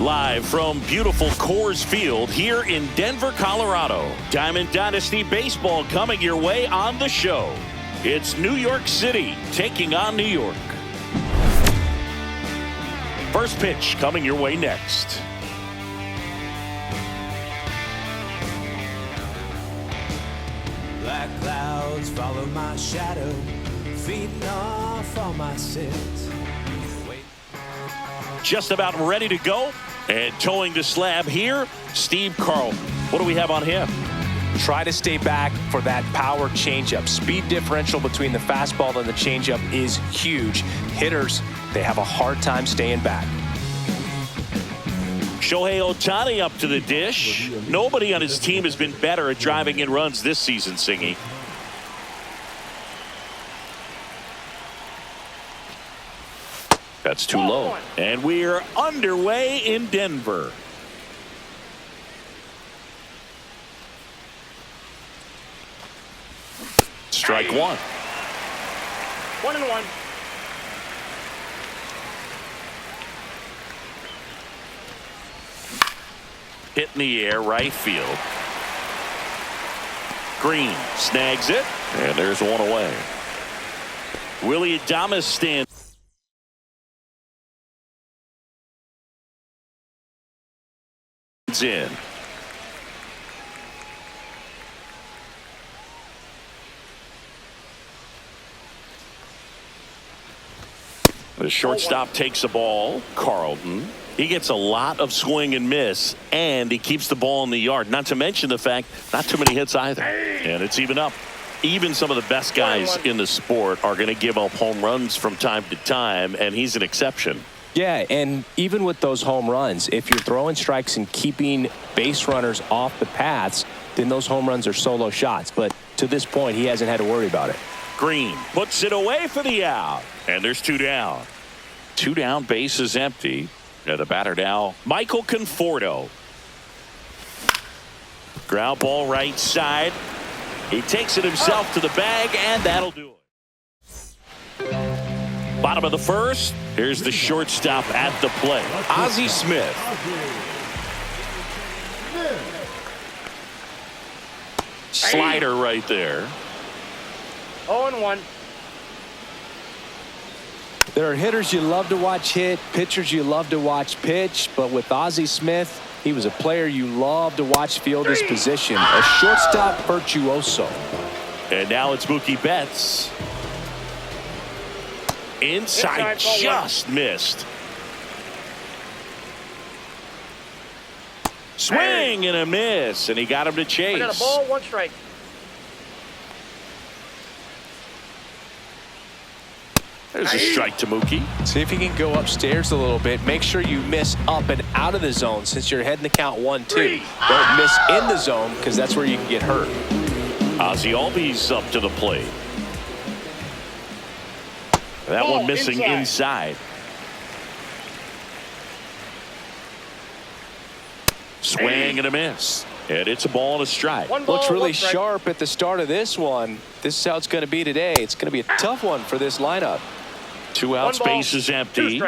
Live from beautiful Coors Field here in Denver, Colorado. Diamond Dynasty Baseball coming your way on the show. It's New York City taking on New York. First pitch coming your way next. Black clouds follow my shadow, feeding off all my sins. Just about ready to go. And towing the slab here, Steve Carlton. What do we have on him? Try to stay back for that power changeup. Speed differential between the fastball and the changeup is huge. Hitters, they have a hard time staying back. Shohei Ohtani up to the dish. Nobody on his team has been better at driving in runs this season, Singy. That's too low. And we're underway in Denver. Strike one. 1-1. Hit in the air, right field. Green snags it, and there's one away. Willie Adames stands in. The shortstop takes the ball. Carlton. He gets a lot of swing and miss, and he keeps the ball in the yard. Not to mention the fact, not too many hits either. And it's even up. Even some of the best guys in the sport are going to give up home runs from time to time, and he's an exception. Yeah, and even with those home runs, if you're throwing strikes and keeping base runners off the paths, then those home runs are solo shots. But to this point, he hasn't had to worry about it. Green puts it away for the out. And there's two down. Two down, base is empty. The batter now, Michael Conforto. Ground ball right side. He takes it himself to the bag, and that'll do it. Bottom of the first. Here's the shortstop at the plate, Ozzie Smith. Slider right there. 0-1. There are hitters you love to watch hit, pitchers you love to watch pitch, but with Ozzie Smith, he was a player you love to watch field his position, a shortstop virtuoso. And now it's Mookie Betts. Inside, just missed. Swing and a miss, and he got him to chase. I got a ball, 1 strike. There's a strike to Mookie. See if you can go upstairs a little bit. Make sure you miss up and out of the zone since you're heading the count 1-2. Don't miss in the zone because that's where you can get hurt. Ozzie Albies up to the plate. That one missing inside. Swing and a miss. And it's a ball and a strike. Looks really sharp at the start of this one. This is how it's going to be today. It's going to be a tough one for this lineup. 2 outs, base is empty.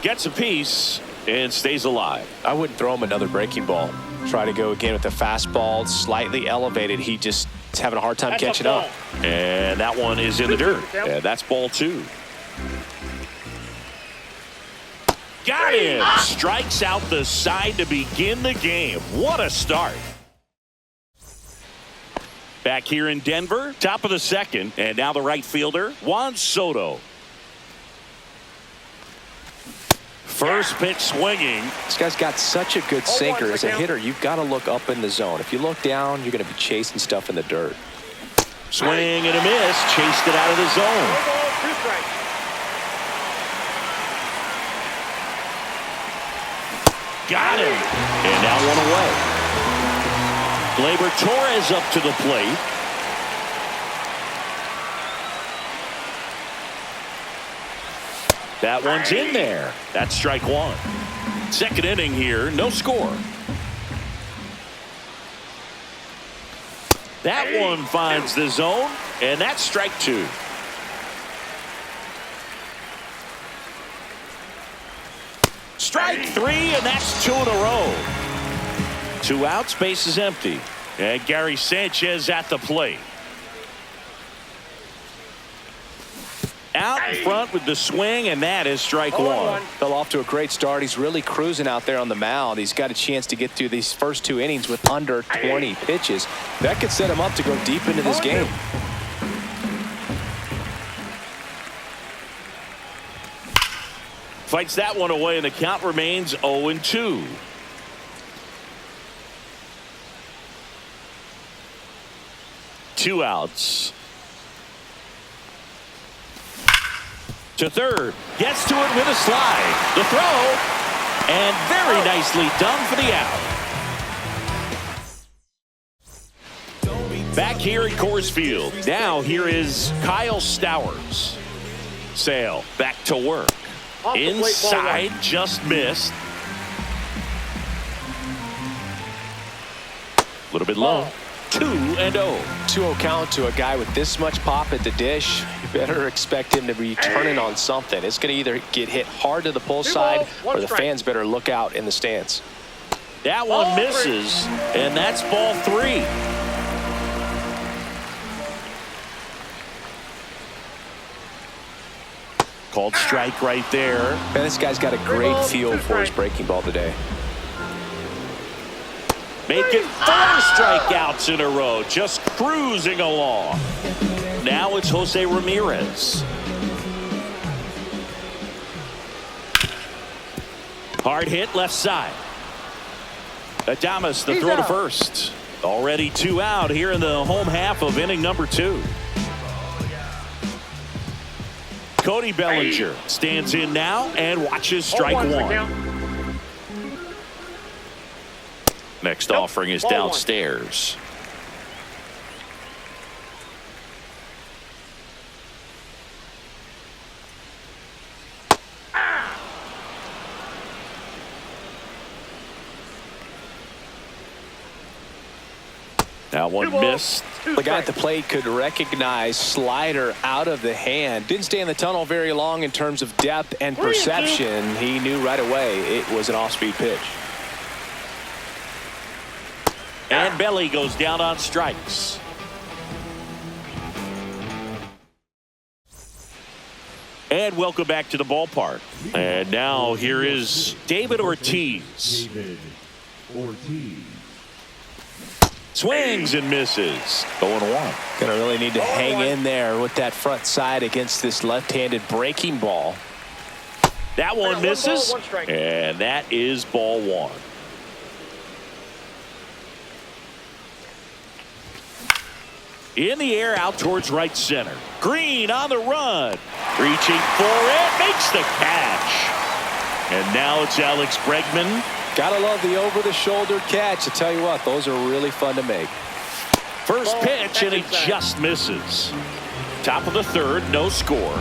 Gets a piece and stays alive. I wouldn't throw him another breaking ball. Try to go again with the fastball slightly elevated. He just is having a hard time catching up. And that one is in the dirt. And that's ball 2. Got him. Strikes out the side to begin the game. What a start. Back here in Denver, top of the second, and now the right fielder, Juan Soto. First pitch swinging. This guy's got such a good sinker. As a hitter, you've got to look up in the zone. If you look down, you're going to be chasing stuff in the dirt. Swing and a miss. Chased it out of the zone. Got him. And now one away. Gleyber Torres up to the plate. That one's in there. That's strike 1. Second inning here, no score. That one finds the zone, and that's strike 2. three, and that's 2 in a row. 2 outs, base is empty. And Gary Sanchez at the plate. Out in front with the swing, and that is strike 1. Fell off to a great start. He's really cruising out there on the mound. He's got a chance to get through these first 2 innings with under 20 pitches. That could set him up to go deep into this game. Fights that one away, and the count remains 0-2. Two outs. To third, gets to it with a slide. The throw, and very nicely done for the out. Back here at Coors Field. Now here is Kyle Stowers. Sale back to work. Inside, just missed. A little bit low. 2-0. 2-0 count to a guy with this much pop at the dish. You better expect him to be turning on something. It's going to either get hit hard to the pull side, or the fans better look out in the stands. That one misses, and that's ball 3. Called strike right there. Man, this guy's got a great feel for his breaking ball today. Making 4 strikeouts in a row, just cruising along. Now it's Jose Ramirez. Hard hit left side. Adames, the throw to first. Already 2 out here in the home half of inning number 2. Cody Bellinger stands in now and watches strike 1. Next offering is downstairs. That one missed. The guy at the plate could recognize slider out of the hand. Didn't stay in the tunnel very long in terms of depth and perception. He knew right away it was an off-speed pitch. And Belly goes down on strikes. And welcome back to the ballpark. And now here is David Ortiz. Swings and misses. 0-1. Gonna really need to hang in there with that front side against this left-handed breaking ball. That one misses. And that is ball 1. In the air, out towards right center. Green on the run. Reaching for it. Makes the catch. And now it's Alex Bregman. Gotta love the over-the-shoulder catch. I tell you what, those are really fun to make. First pitch, and it just misses. Top of the 3rd, no score.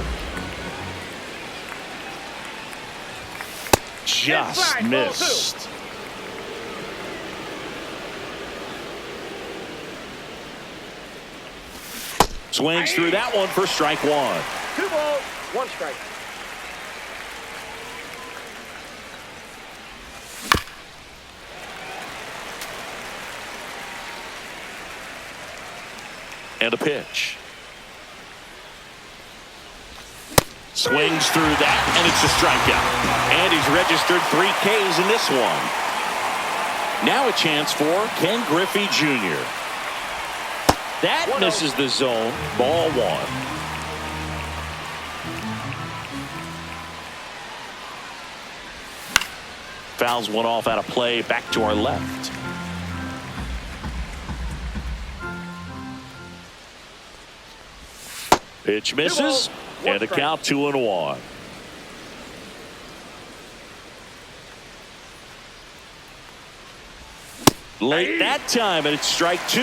Just missed. Swings through that one for strike 1. 2 balls, 1 strike. And a pitch. Swings through that, and it's a strikeout. And he's registered 3 Ks in this one. Now a chance for Ken Griffey Jr. That misses the zone. Ball 1. Fouls one off out of play. Back to our left. Pitch misses. And a count 2-1. Late that time, and it's strike 2.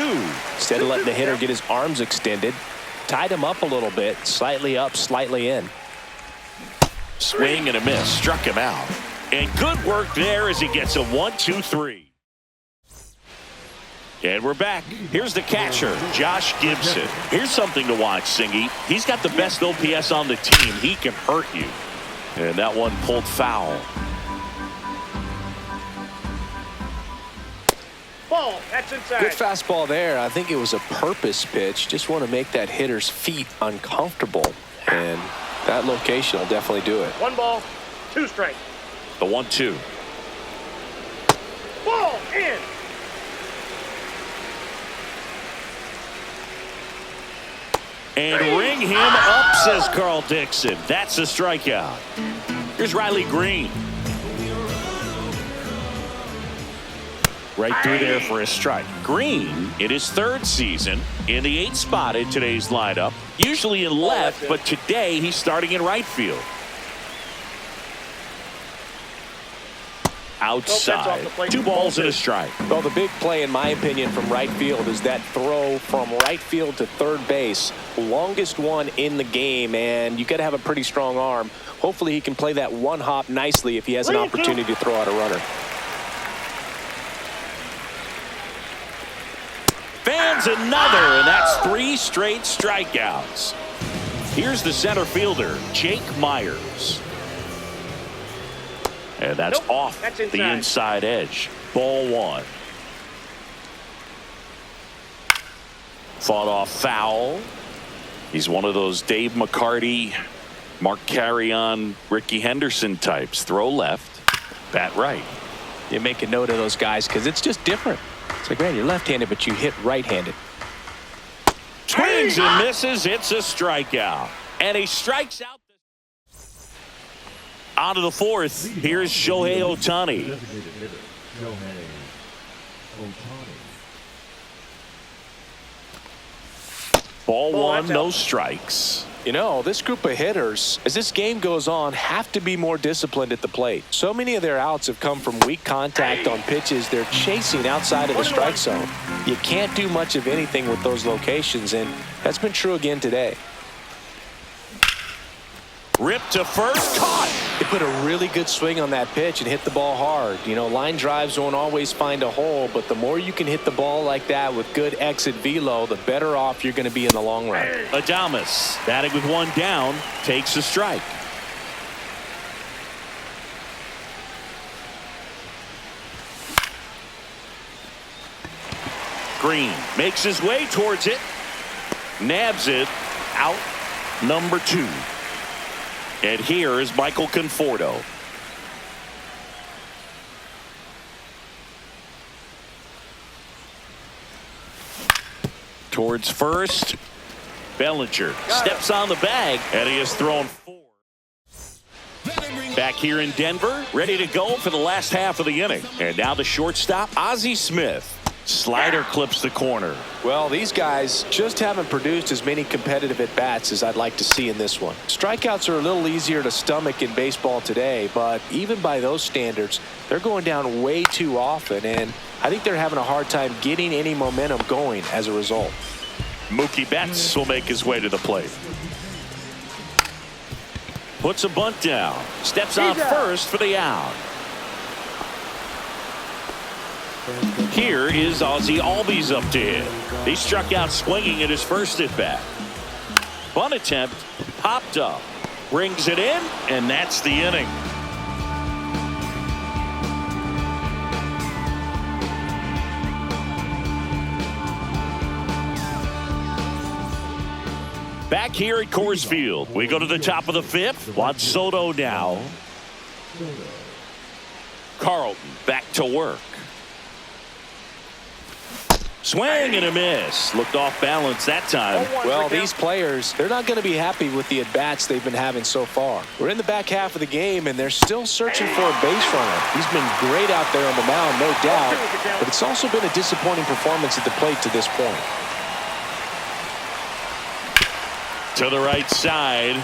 Instead of letting the hitter get his arms extended, tied him up a little bit, slightly up, slightly in. Swing and a miss, struck him out. And good work there as he gets a 1-2-3. And we're back. Here's the catcher, Josh Gibson. Here's something to watch, Singy. He's got the best OPS on the team. He can hurt you. And that one pulled foul. Ball. That's inside. Good fastball there. I think it was a purpose pitch. Just want to make that hitter's feet uncomfortable. And that location will definitely do it. 1 ball, 2 strikes. The 1-2. Ball in. And ring him up, says Carl Dixon. That's a strikeout. Here's Riley Green. Right through there for a strike. Green, in his 3rd season, in the 8th spot in today's lineup. Usually in left, but today he's starting in right field. Outside. 2 balls and a strike. Well, the big play, in my opinion, from right field is that throw from right field to third base. Longest one in the game, and you got to have a pretty strong arm. Hopefully he can play that one hop nicely if he has an opportunity to throw out a runner. Fans another, and that's 3 straight strikeouts. Here's the center fielder, Jake Myers. And that's off the inside edge. Ball 1. Fought off foul. He's one of those Dave McCarty, Mark Carrion, Ricky Henderson types. Throw left, bat right. You make a note of those guys because it's just different. It's like, man, you're left-handed, but you hit right-handed. Swings and misses. It's a strikeout. And he strikes out. On to the 4th. Here's Shohei Ohtani. Ball 1, no strikes. You know, this group of hitters, as this game goes on, have to be more disciplined at the plate. So many of their outs have come from weak contact on pitches they're chasing outside of the strike zone. You can't do much of anything with those locations, and that's been true again today. Ripped to first, caught. They put a really good swing on that pitch and hit the ball hard. You know, line drives won't always find a hole, but the more you can hit the ball like that with good exit velo, the better off you're going to be in the long run. Adames, batting with 1 down, takes a strike. Green makes his way towards it, nabs it, out number 2. And here is Michael Conforto. Towards first. Bellinger steps on the bag, and he has thrown 4. Back here in Denver, ready to go for the last half of the inning. And now the shortstop, Ozzie Smith. Slider clips the corner. Well, these guys just haven't produced as many competitive at-bats as I'd like to see in this one. Strikeouts are a little easier to stomach in baseball today, but even by those standards, they're going down way too often, and I think they're having a hard time getting any momentum going as a result. Mookie Betts will make his way to the plate. Puts a bunt down. Steps on first for the out. Here is Ozzie Albies up to him. He struck out swinging at his first at-bat. Bunt attempt popped up. Brings it in, and that's the inning. Back here at Coors Field, we go to the top of the 5th. Juan Soto now. Carlton back to work. Swing and a miss. Looked off balance that time. Well, these players, they're not going to be happy with the at-bats they've been having so far. We're in the back half of the game, and they're still searching for a base runner. He's been great out there on the mound, no doubt, but it's also been a disappointing performance at the plate to this point. To the right side.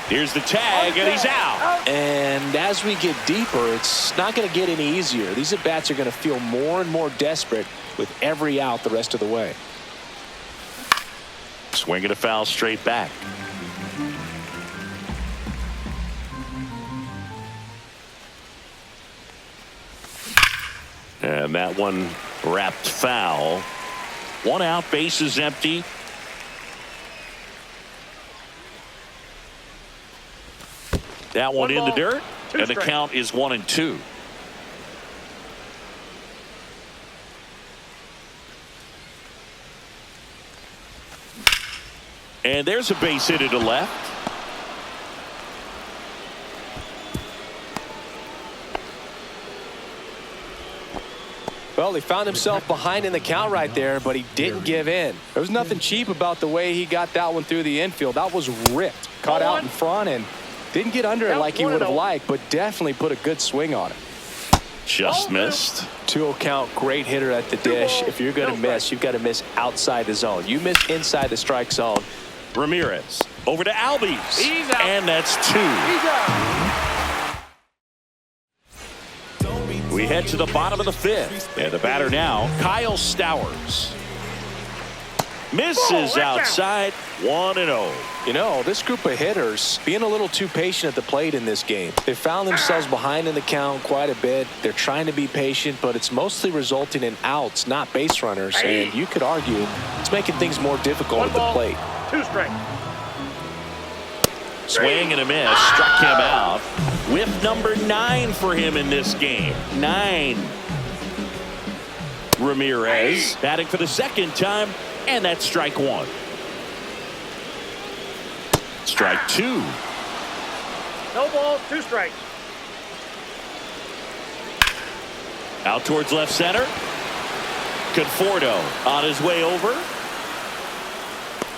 Here's the tag, and he's out. And as we get deeper, it's not going to get any easier. These at-bats are going to feel more and more desperate with every out the rest of the way. Swing and a foul straight back. And that one wrapped foul. 1 out, bases empty. That one in the dirt, and the count is 1-2. And there's a base hit to the left. Well, he found himself behind in the count right there, but he didn't give in. There was nothing cheap about the way he got that one through the infield. That was ripped. Caught out in front and didn't get under it like he would have liked, but definitely put a good swing on it. Just missed. 2-0 count, great hitter at the dish. If you're going to miss, you've got to miss outside the zone. You miss inside the strike zone. Ramirez over to Albies. He's out. And that's 2. He's out. We head to the bottom of the 5th. And the batter now, Kyle Stowers. Misses outside, 1-0. You know, this group of hitters being a little too patient at the plate in this game. They found themselves behind in the count quite a bit. They're trying to be patient, but it's mostly resulting in outs, not base runners. And you could argue it's making things more difficult at the plate. 2 strikes. Swing and a miss, struck him out. Whip number 9 for him in this game. 9. Ramirez batting for the second time, and that's strike 1. Strike 2. No balls, 2 strikes. Out towards left center. Conforto on his way over.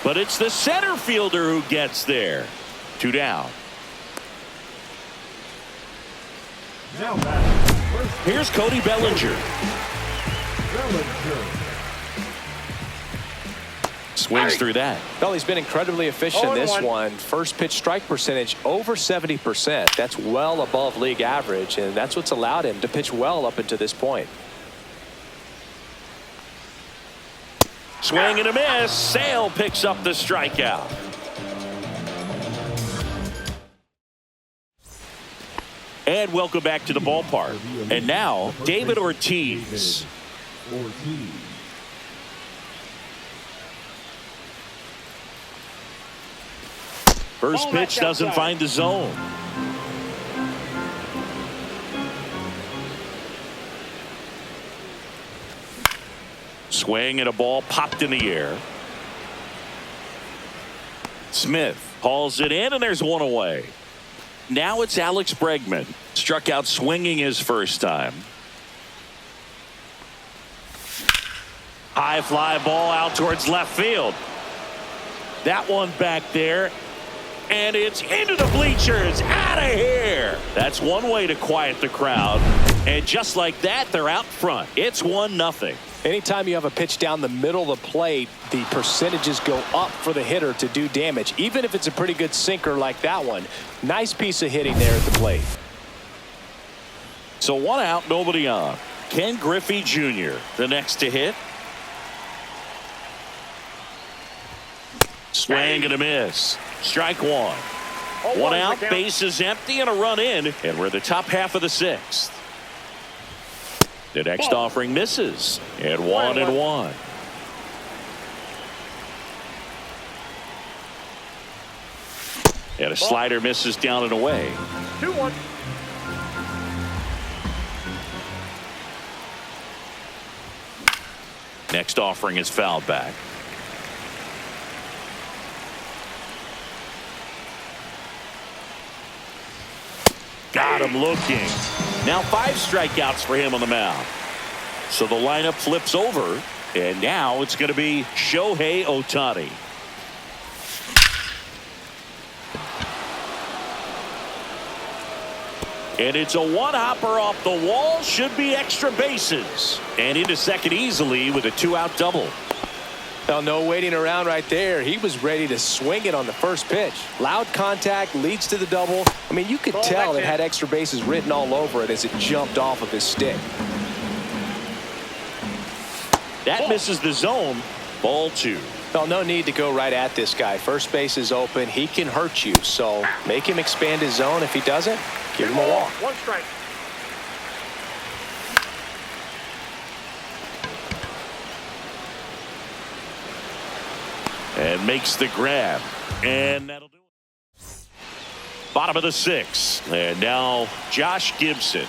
But it's the center fielder who gets there. 2 down. Here's Cody Bellinger. Swings through that. Well, he's been incredibly efficient in this 0-1. one. First pitch strike percentage over 70%. That's well above league average, and that's what's allowed him to pitch well up until this point. Swing and a miss. Sale picks up the strikeout. And welcome back to the ballpark. And now, David Ortiz. First pitch doesn't find the zone. Swing and a ball popped in the air. Smith hauls it in, and there's one away. Now it's Alex Bregman. Struck out swinging his first time. High fly ball out towards left field. That one back there. And it's into the bleachers. Out of here. That's one way to quiet the crowd. And just like that, they're out front. It's 1-0. Anytime you have a pitch down the middle of the plate, the percentages go up for the hitter to do damage, even if it's a pretty good sinker like that one. Nice piece of hitting there at the plate. So 1 out, nobody on. Ken Griffey Jr., the next to hit. Swing and a miss. Strike 1. 1 out, base is empty, and a run in. And we're in the top half of the 6th. The next offering misses. And 1-1. And a slider misses down and away. 2-1. Next offering is fouled back. Got him looking. Now 5 strikeouts for him on the mound. So the lineup flips over, and now it's going to be Shohei Ohtani. And it's a one-hopper off the wall. Should be extra bases. And into second easily with a 2-out double. Now, no waiting around right there. He was ready to swing it on the first pitch. Loud contact leads to the double. I mean, you could tell it had extra bases written all over it as it jumped off of his stick. That misses the zone. Ball 2. Well, no need to go right at this guy. First base is open. He can hurt you. So make him expand his zone. If he doesn't, give him a walk. 1 strike. And makes the grab. And that'll do it. Bottom of the 6th. And now Josh Gibson.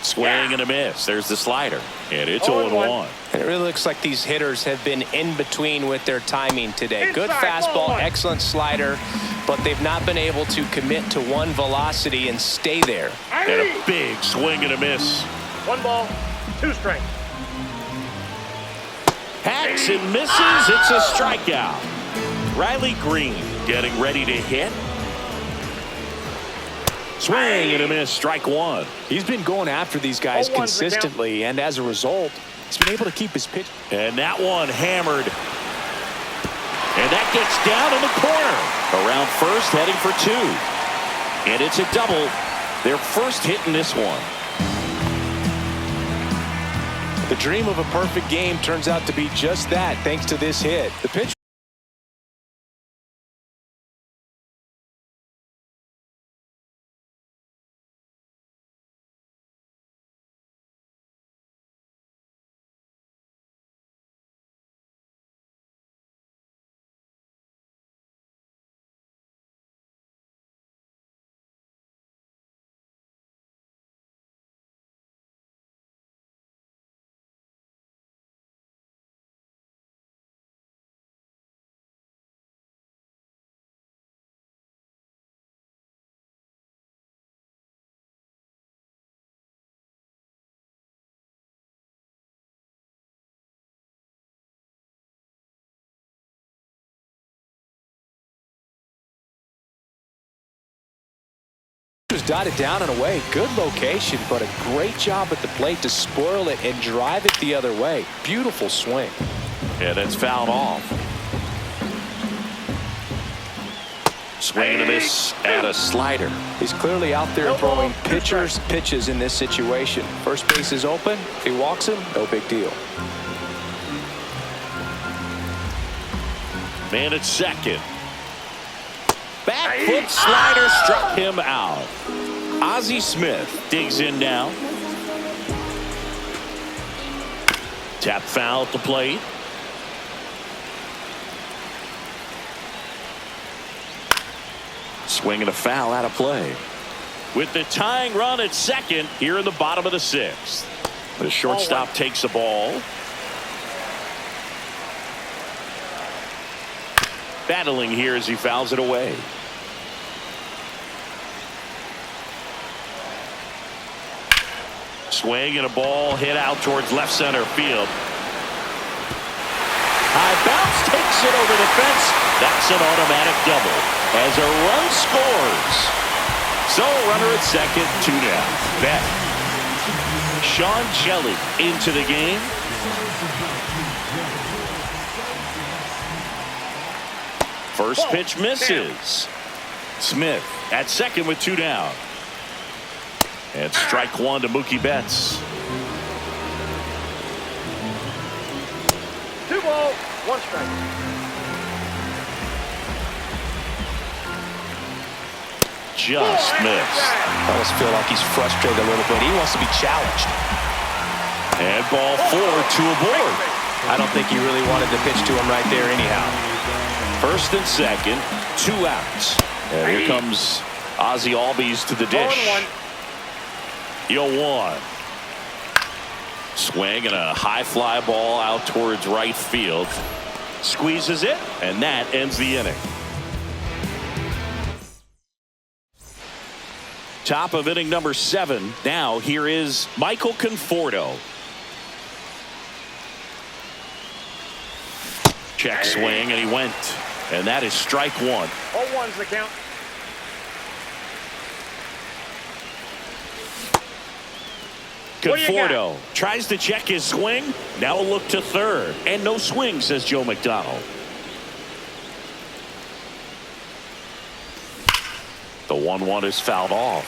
Swing and a miss. There's the slider. And it's 0-1. And it really looks like these hitters have been in between with their timing today. Good fastball, excellent slider, but they've not been able to commit to one velocity and stay there. And a big swing and a miss. 1 ball, 2 strikes. Hacks and misses. It's a strikeout. Riley Green getting ready to hit. Swing and a miss. Strike 1. He's been going after these guys 0-1's consistently, and as a result, he's been able to keep his pitch. And that one hammered. And that gets down in the corner. Around first, heading for 2. And it's a double. Their first hit in this one. The dream of a perfect game turns out to be just that, thanks to this hit. The pitch. Was dotted down and away. Good location, but a great job at the plate to spoil it and drive it the other way. Beautiful swing. And it's fouled off. Swing and a miss and a slider. He's clearly out there throwing pitchers pitches in this situation. First base is open. If he walks him, no big deal. Man at second. Back foot slider struck him out. Ozzie Smith digs in now. Tap foul at the plate. Swing and a foul out of play. With the tying run at second here in the bottom of the 6th. The shortstop takes the ball. Battling here as he fouls it away. Swing and a ball hit out towards left center field. High bounce takes it over the fence. That's an automatic double as a run scores. So a runner at second, 2 down. Back. Sean Shelley into the game. First pitch misses. Smith at second with 2 down. And strike 1 to Mookie Betts. 2 balls, 1 strike. Just missed. I almost feel like he's frustrated a little bit. He wants to be challenged. And ball 4, 2 aboard. I don't think he really wanted to pitch to him right there anyhow. First and second, 2 outs. And here comes Ozzie Albies to the dish. 0-1. Swing and a high fly ball out towards right field. Squeezes it, and that ends the inning. Top of inning number 7. Now here is Michael Conforto. Check swing, and he went. And that is strike 1. 0-1's the count. Conforto tries to check his swing. Now a look to third. And no swing, says Joe McDonald. The 1-1 is fouled off.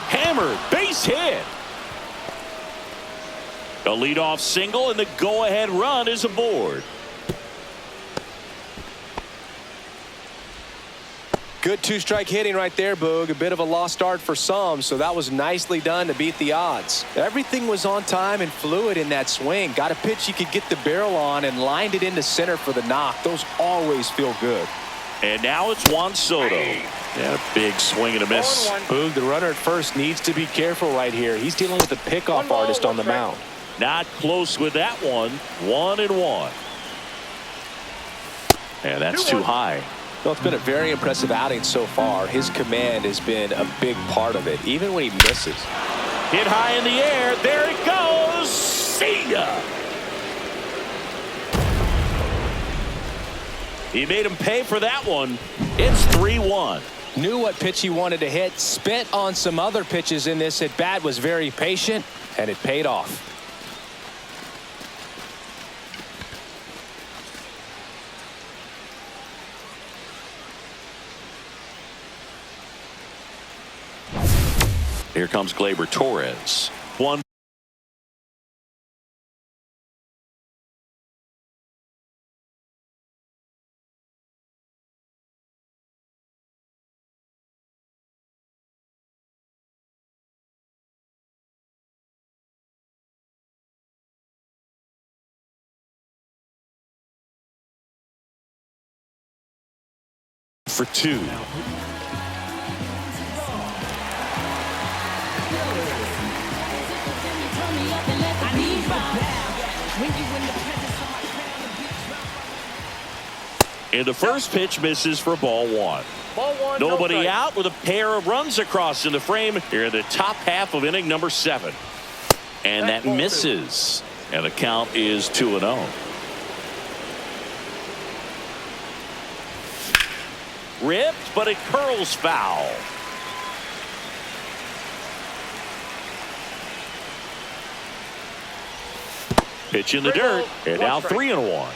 Hammered, base hit. A leadoff single, and the go-ahead run is aboard. Good two-strike hitting right there, Boog. A bit of a lost start for some, so that was nicely done to beat the odds. Everything was on time and fluid in that swing. Got a pitch you could get the barrel on and lined it into center for the knock. Those always feel good. And now it's Juan Soto. And a big swing and a miss. Boog, the runner at first needs to be careful right here. He's dealing with a pickoff artist on the mound. Not close with that one. 1-1. And that's too high. Well, it's been a very impressive outing so far. His command has been a big part of it, even when he misses. Hit high in the air. There it goes. See ya. He made him pay for that one. It's 3-1. Knew what pitch he wanted to hit. Spent on some other pitches in this at bat. Was very patient, and it paid off. Here comes Gleyber Torres. One. For 2. And the first pitch misses for ball 1. Ball 1. Nobody out with a pair of runs across in the frame here in the top half of inning number 7. And that misses. And the count is 2-0. Ripped, but it curls foul. Pitch in the dirt, and now 3-1.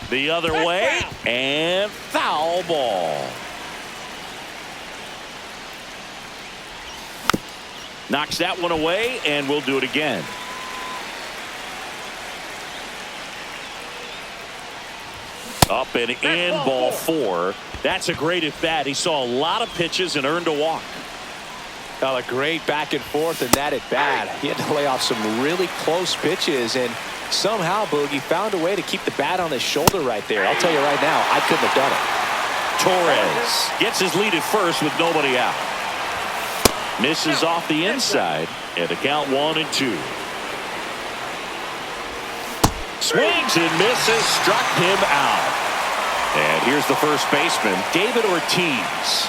The other way, and foul ball. Knocks that one away, and we'll do it again. Up and in, ball 4. That's a great at bat. He saw a lot of pitches and earned a walk. Well, a great back and forth in that at bat. He had to lay off some really close pitches, and somehow, Boogie found a way to keep the bat on his shoulder right there. I'll tell you right now, I couldn't have done it. Torres gets his lead at first with nobody out. Misses off the inside, and the count 1-2. Swings and misses, struck him out. And here's the first baseman, David Ortiz.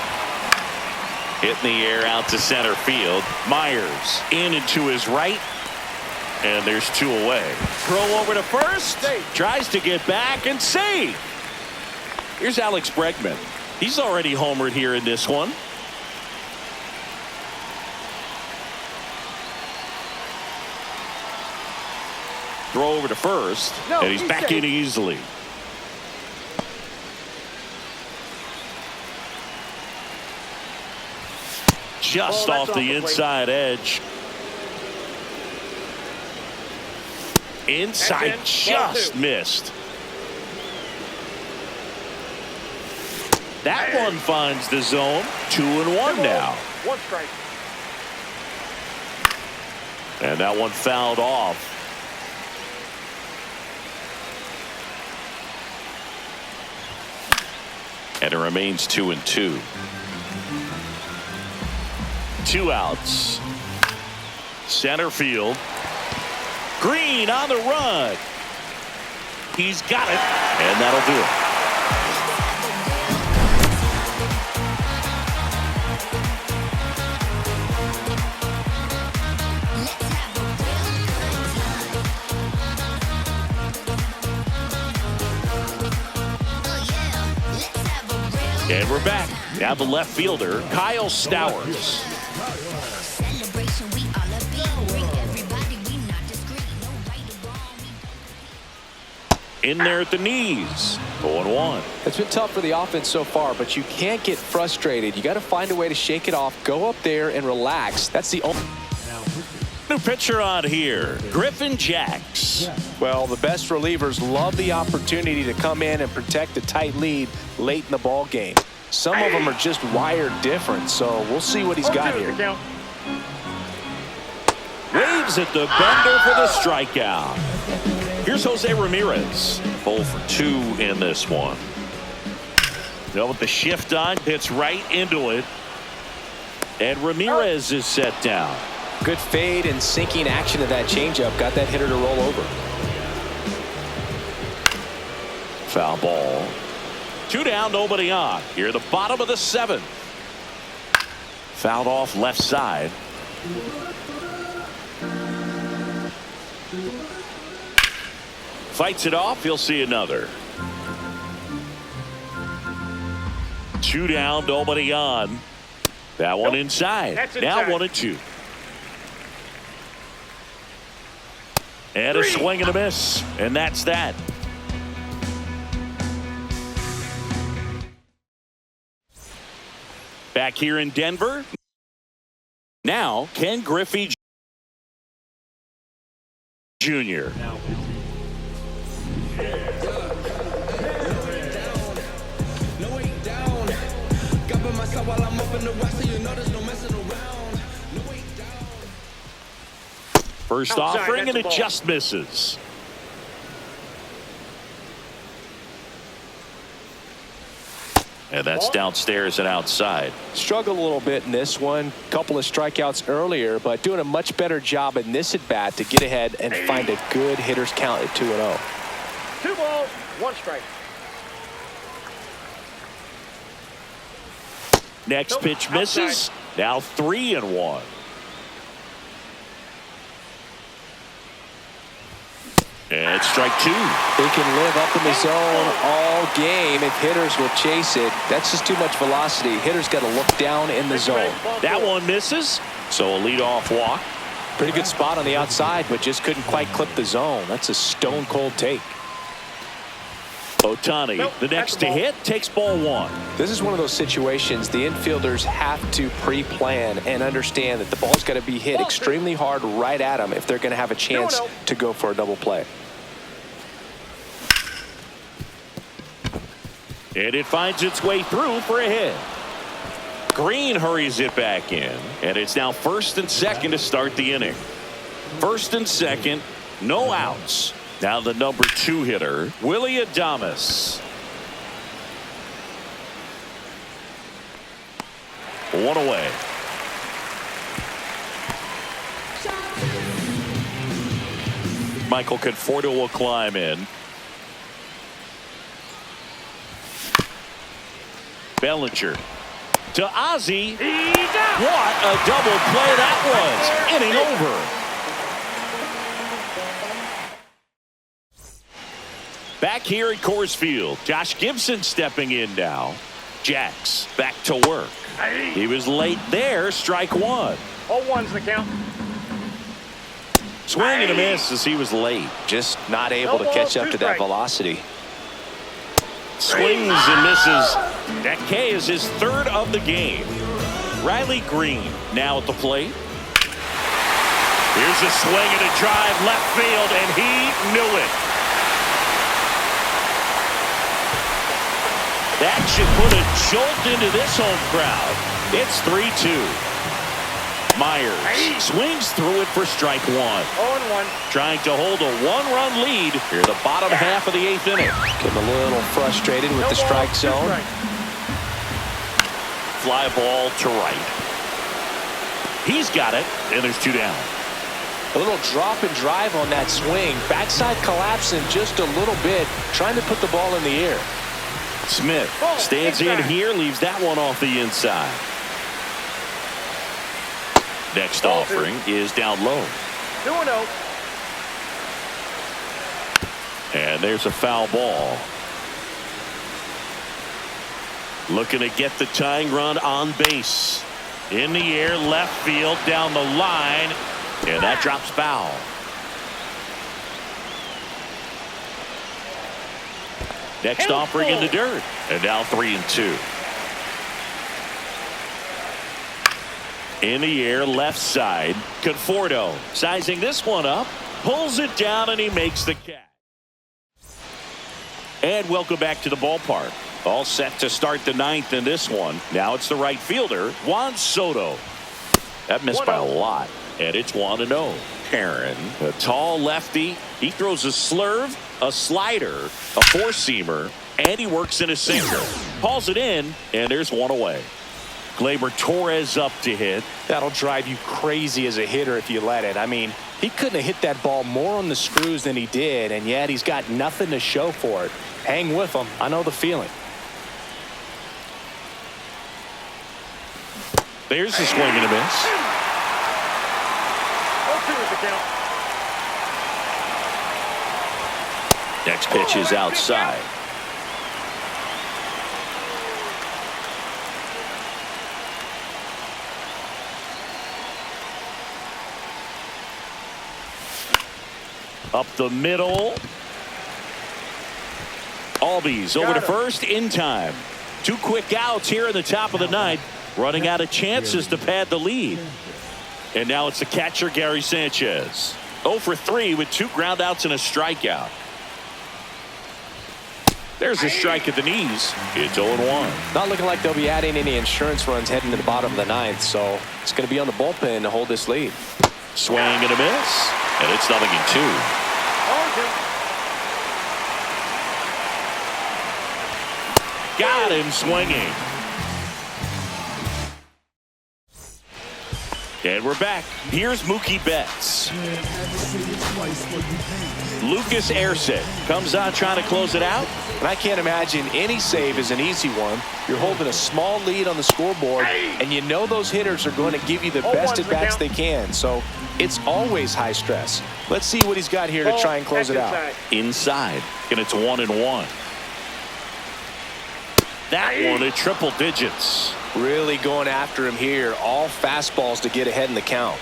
Hit in the air out to center field. Myers in and to his right. And there's 2 away. Throw over to first. Tries to get back and save. Here's Alex Bregman. He's already homered here in this one. Throw over to first. And he's back in easily. Just off the inside edge. Inside, just missed. That one finds the zone. 2-1 now. 1 strike. And that one fouled off. And it remains 2-2. 2 outs. Center field. Green on the run. He's got it, and that'll do it. And we're back. Now the left fielder, Kyle Stowers. In there at the knees. 0-1. It's been tough for the offense so far, but you can't get frustrated. You got to find a way to shake it off, go up there and relax. That's the only. New pitcher on here, Griffin Jacks. Well, the best relievers love the opportunity to come in and protect a tight lead late in the ball game. Some of them are just wired different, so we'll see what he's got here. Waves at the bender for the strikeout. Here's Jose Ramirez. 0 for 2 in this one. Now with the shift on, hits right into it. And Ramirez is set down. Good fade and sinking action of that changeup got that hitter to roll over. Foul ball. 2 down, nobody on. Here at the bottom of the 7th. Fouled off left side. Fights it off. He'll see another. 2 down, nobody on. That one inside. Now 1-2. And a swing and a miss. And that's that. Back here in Denver. Now, Ken Griffey Jr. First offering, and it just misses. And that's downstairs and outside. Struggled a little bit in this one. Couple of strikeouts earlier, but doing a much better job in this at bat to get ahead and find a good hitter's count at 2-0. 2 balls, 1 strike. Next pitch misses. Now 3-1. And strike 2. They can live up in the zone all game if hitters will chase it. That's just too much velocity. Hitters got to look down in the zone. That one misses. So a leadoff walk. Pretty good spot on the outside, but just couldn't quite clip the zone. That's a stone cold take. Ohtani, the next to hit, takes ball 1. This is one of those situations the infielders have to pre-plan and understand that the ball's got to be hit extremely hard right at them if they're going to have a chance to go for a double play. And it finds its way through for a hit. Green hurries it back in, and it's now 1st and 2nd to start the inning. 1st and 2nd, no outs. Now the number 2 hitter, Willie Adames. 1 away. Michael Conforto will climb in. Bellinger to Ozzie. What a double play that was. Inning over. Back here at Coors Field, Josh Gibson stepping in now. Jacks back to work. He was late there. Strike 1. 0-1's the count. Swing and a miss as he was late. Just not able to catch up to that velocity. Swings and misses. That K is his 3rd of the game. Riley Green now at the plate. Here's a swing and a drive left field, and he knew it. That should put a jolt into this home crowd. It's 3-2. Myers swings through it for strike 1. 0-1. Trying to hold a 1-run lead here the bottom half of the 8th inning. Getting a little frustrated with the strike zone. Fly ball to right. He's got it, and there's 2 down. A little drop and drive on that swing. Backside collapsing just a little bit, trying to put the ball in the air. Smith stands in here, leaves that one off the inside. Next offering is down low. 2-0. And there's a foul ball. Looking to get the tying run on base. In the air, left field, down the line. And that drops foul. Next offering in the dirt. And now 3-2. In the air, left side. Conforto sizing this one up. Pulls it down, and he makes the catch. And welcome back to the ballpark. All set to start the ninth in this one. Now it's the right fielder, Juan Soto. That missed by a lot. And it's 1-0. Aaron, a tall lefty. He throws a slurve, a slider, a four-seamer, and he works in a sinker. Hauls it in, and there's one away. Gleyber Torres up to hit. That'll drive you crazy as a hitter if you let it. I mean, he couldn't have hit that ball more on the screws than he did, and yet he's got nothing to show for it. Hang with him. I know the feeling. There's a swing and a miss. 0-2 is the count. Next pitch is outside. Up the middle. Albies over to first in time. 2 quick outs here in the top of the ninth. Running out of chances to pad the lead. And now it's the catcher, Gary Sanchez. 0 for 3 with 2 groundouts and a strikeout. There's a strike at the knees. It's 0-1. Not looking like they'll be adding any insurance runs heading to the bottom of the ninth, so it's going to be on the bullpen to hold this lead. Swing and a miss. And it's 0-2. 0-2. Got him swinging. And we're back. Here's Mookie Betts. Lucas Erceg comes on trying to close it out. And I can't imagine any save is an easy one. You're holding a small lead on the scoreboard, and you know those hitters are going to give you the best at-bats they can. So it's always high stress. Let's see what he's got here to try and close it out. Inside. And it's 1-1. That one at triple digits. Really going after him here. All fastballs to get ahead in the count.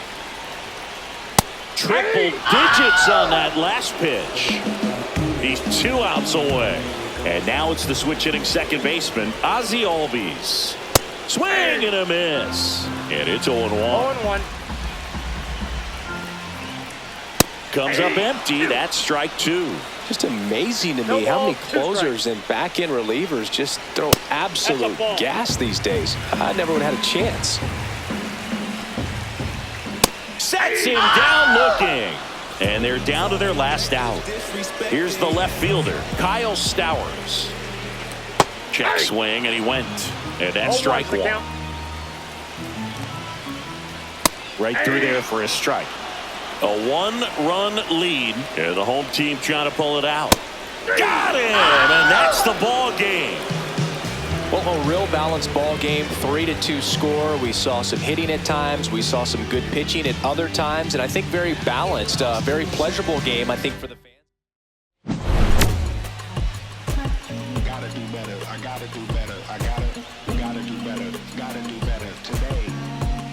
Triple digits on that last pitch. He's 2 outs away. And now it's the switch hitting second baseman, Ozzie Albies. Swing and a miss. And it's 0-1. 0-1. Comes up empty. That's strike 2. Just amazing to me how many closers and back-end relievers just throw absolute gas these days. I never would have had a chance. Sets him down looking. And they're down to their last out. Here's the left fielder, Kyle Stowers. Check swing, and he went. And that's strike 1. Right through there for a strike. A 1-run lead, and the home team trying to pull it out. Got him, and that's the ball game. Well, a real balanced ball game, 3-2 score. We saw some hitting at times. We saw some good pitching at other times, and I think very balanced, very pleasurable game, I think, for the fans. Gotta do better. I gotta do better. I gotta do better. Gotta do better today.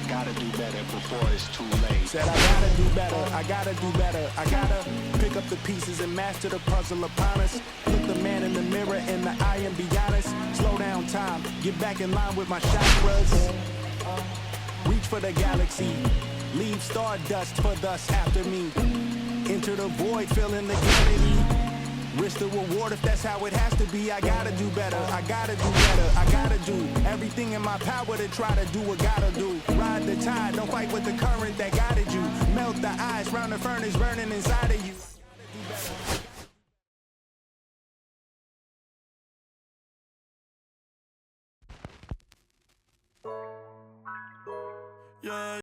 Gotta do better before it's too late. Said I gotta do better, I gotta do better. I gotta pick up the pieces and master the puzzle upon us. Look the man in the mirror in the eye and be honest. Slow down time, get back in line with my chakras. Reach for the galaxy, leave stardust for thus after me. Enter the void, fill in the gravity. Risk the reward if that's how it has to be. I gotta do better, I gotta do better. I gotta do everything in my power to try to do what gotta do. Ride the tide, don't fight with the current that guided you. Melt the ice round the furnace burning inside of you. Yeah.